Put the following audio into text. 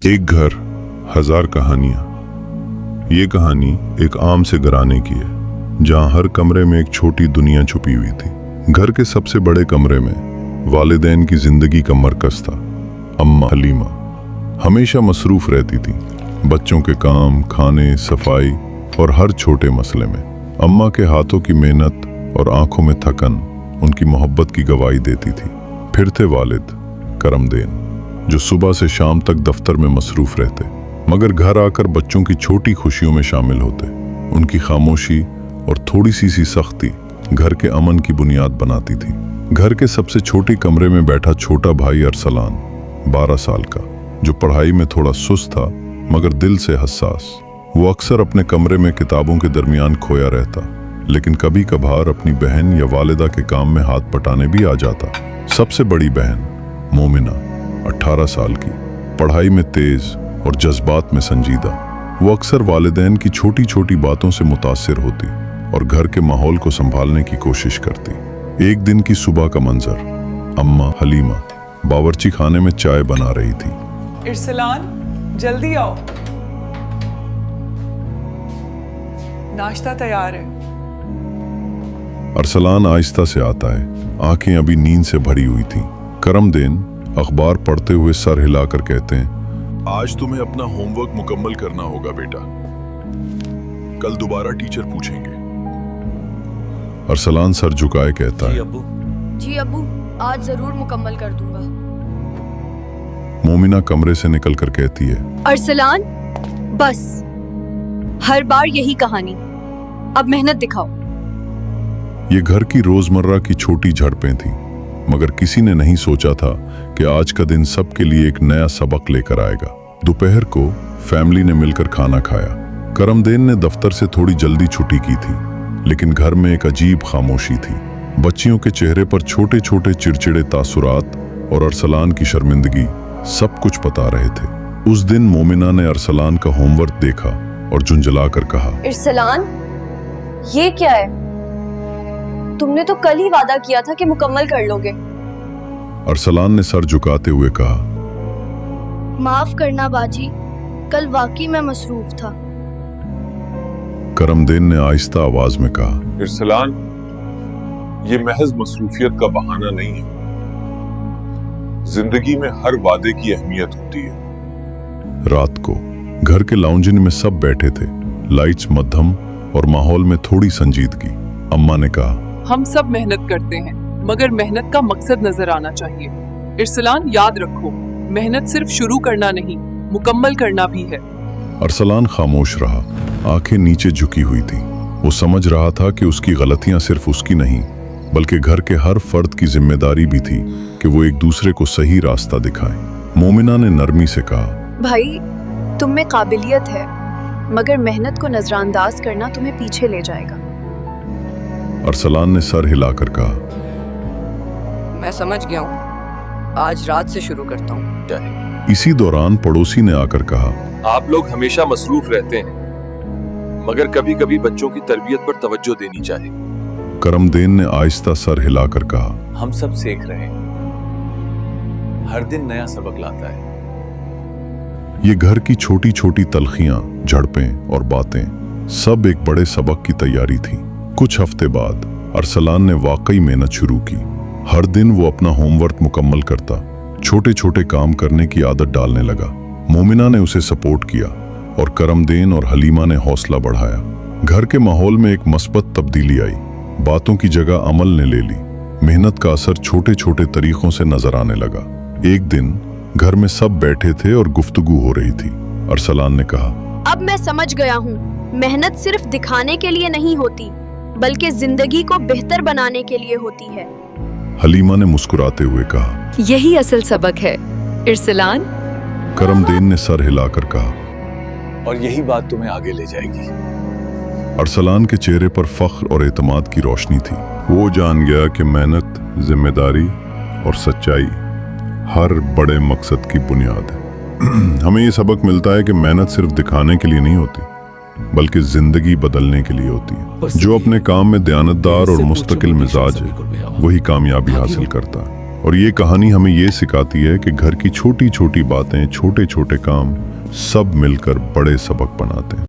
एक घर हजार कहानियां। ये कहानी एक आम से घराने की है जहां हर कमरे में एक छोटी दुनिया छुपी हुई थी। घर के सबसे बड़े कमरे में वालिदैन की जिंदगी का मरकज था। अम्मा हलीमा हमेशा मसरूफ रहती थी, बच्चों के काम, खाने, सफाई और हर छोटे मसले में। अम्मा के हाथों की मेहनत और आंखों में थकन उनकी मोहब्बत की गवाही देती थी। फिर थे वालिद करमदेन, जो सुबह से शाम तक दफ्तर में मसरूफ रहते मगर घर आकर बच्चों की छोटी खुशियों में शामिल होते। उनकी खामोशी और थोड़ी सी सख्ती घर के अमन की बुनियाद बनाती थी। घर के सबसे छोटी कमरे में बैठा छोटा भाई अरसलान 12 साल का, जो पढ़ाई में थोड़ा सुस्त था मगर दिल से हसास। वो अक्सर अपने कमरे में किताबों के दरमियान खोया रहता, लेकिन कभी कभार अपनी बहन या वालिदा के काम में हाथ बटाने भी आ जाता। सबसे बड़ी बहन मोमिना 18 साल की, पढ़ाई में तेज और जज्बात में संजीदा। वो अक्सर वालिदैन की छोटी छोटी बातों से मुतासिर होती और घर के माहौल को संभालने की कोशिश करती। एक दिन की सुबह का मंजर, अम्मा हलीमा बावर्ची खाने में चाय बना रही थी। इरसलान, जल्दी आओ, नाश्ता तैयार है। अरसलान आहिस्ता से आता है, आंखें अभी नींद से भरी हुई थीं। करमदेन अखबार पढ़ते हुए सर हिलाकर कहते हैं, आज तुम्हें अपना होमवर्क मुकम्मल करना होगा बेटा, कल दोबारा टीचर पूछेंगे। अरसलान सर झुकाए कहता है, जी अब्बू, आज जरूर मुकम्मल कर दूंगा। मोमिना कमरे से निकलकर कहती है, अरसलान, बस हर बार यही कहानी, अब मेहनत दिखाओ। ये घर की रोजमर्रा की छोटी झड़पें थीं, मगर किसी ने नहीं सोचा था कि आज का दिन सबके लिए एक नया सबक लेकर आएगा। दोपहर को फैमिली ने मिलकर खाना खाया। करमदेन ने दफ्तर से थोड़ी जल्दी छुट्टी की थी, लेकिन घर में एक अजीब खामोशी थी। बच्चियों के चेहरे पर छोटे छोटे चिड़चिड़े तासुरात और अरसलान की शर्मिंदगी सब कुछ बता रहे थे। उस दिन मोमिना ने अरसलान का होमवर्क देखा और झुंझलाकर कहा, इरसलान, ये क्या है? तुमने तो कल ही वादा किया था कि मुकम्मल कर लोगे। अरसलान ने सर झुकाते हुए कहा, माफ करना बाजी, कल वाकई मैं मसरूफ था। करमदेन ने आहिस्ता आवाज में कहा, इरसलान, ये महज मसरूफियत का बहाना नहीं है। जिंदगी में हर वादे की अहमियत होती है। रात को घर के लाउंजिन में सब बैठे थे, लाइट्स मध्यम और माहौल में थोड़ी संजीदगी। अम्मा ने कहा, हम सब मेहनत करते हैं, मगर मेहनत का मकसद नजर आना चाहिए। इरसलान, याद रखो, मेहनत सिर्फ शुरू करना नहीं, मुकम्मल करना भी है। अरसलान खामोश रहा, आंखें नीचे झुकी हुई थीं। वो समझ रहा था कि उसकी गलतियां सिर्फ उसकी नहीं, बल्कि घर के हर फर्द की जिम्मेदारी भी थी कि वो एक दूसरे को सही रास्ता दिखाएं। मोमिना ने नरमी से कहा, भाई, तुम में काबिलियत है, मगर मेहनत को नजरअंदाज करना तुम्हें पीछे ले जाएगा। अरसलान ने सर हिलाकर कहा, मैं समझ गया हूँ, आज रात से शुरू करता हूँ। इसी दौरान पड़ोसी ने आकर कहा, आप लोग हमेशा मसरूफ रहते हैं, मगर कभी कभी बच्चों की तरबियत पर तवज्जो देनी चाहिए। करमदेन ने आहिस्ता सर हिलाकर कहा, हम सब सीख रहे हैं, हर दिन नया सबक लाता है। ये घर की छोटी छोटी तलखियां, झड़पें और बातें सब एक बड़े सबक की तैयारी थी। कुछ हफ्ते बाद अरसलान ने वाकई मेहनत शुरू की। हर दिन वो अपना होमवर्क मुकम्मल करता, छोटे छोटे काम करने की आदत डालने लगा। मोमिना ने उसे सपोर्ट किया और करमदेन और हलीमा ने हौसला बढ़ाया। घर के माहौल में एक मस्बत तब्दीली आई, बातों की जगह अमल ने ले ली। मेहनत का असर छोटे छोटे तरीकों से नजर आने लगा। एक दिन घर में सब बैठे थे और गुफ्तगू हो रही थी। अरसलान ने कहा, अब मैं समझ गया हूँ, मेहनत सिर्फ दिखाने के लिए नहीं होती, बल्कि जिंदगी को बेहतर बनाने के लिए होती है। हलीमा ने मुस्कुराते हुए कहा, यही असल सबक है इरसलान। करमदेन ने सर हिलाकर कहा, और यही बात तुम्हें आगे ले जाएगी। अरसलान के चेहरे पर फख्र और एतमाद की रोशनी थी। वो जान गया कि मेहनत, जिम्मेदारी और सच्चाई हर बड़े मकसद की बुनियाद है। हमें ये सबक मिलता है कि मेहनत सिर्फ दिखाने के लिए नहीं होती, बल्कि जिंदगी बदलने के लिए होती है। जो अपने काम में दयानतदार और मुस्तकिल मिजाज है, वही कामयाबी हासिल करता है। और ये कहानी हमें ये सिखाती है कि घर की छोटी छोटी बातें, छोटे छोटे काम सब मिलकर बड़े सबक बनाते हैं।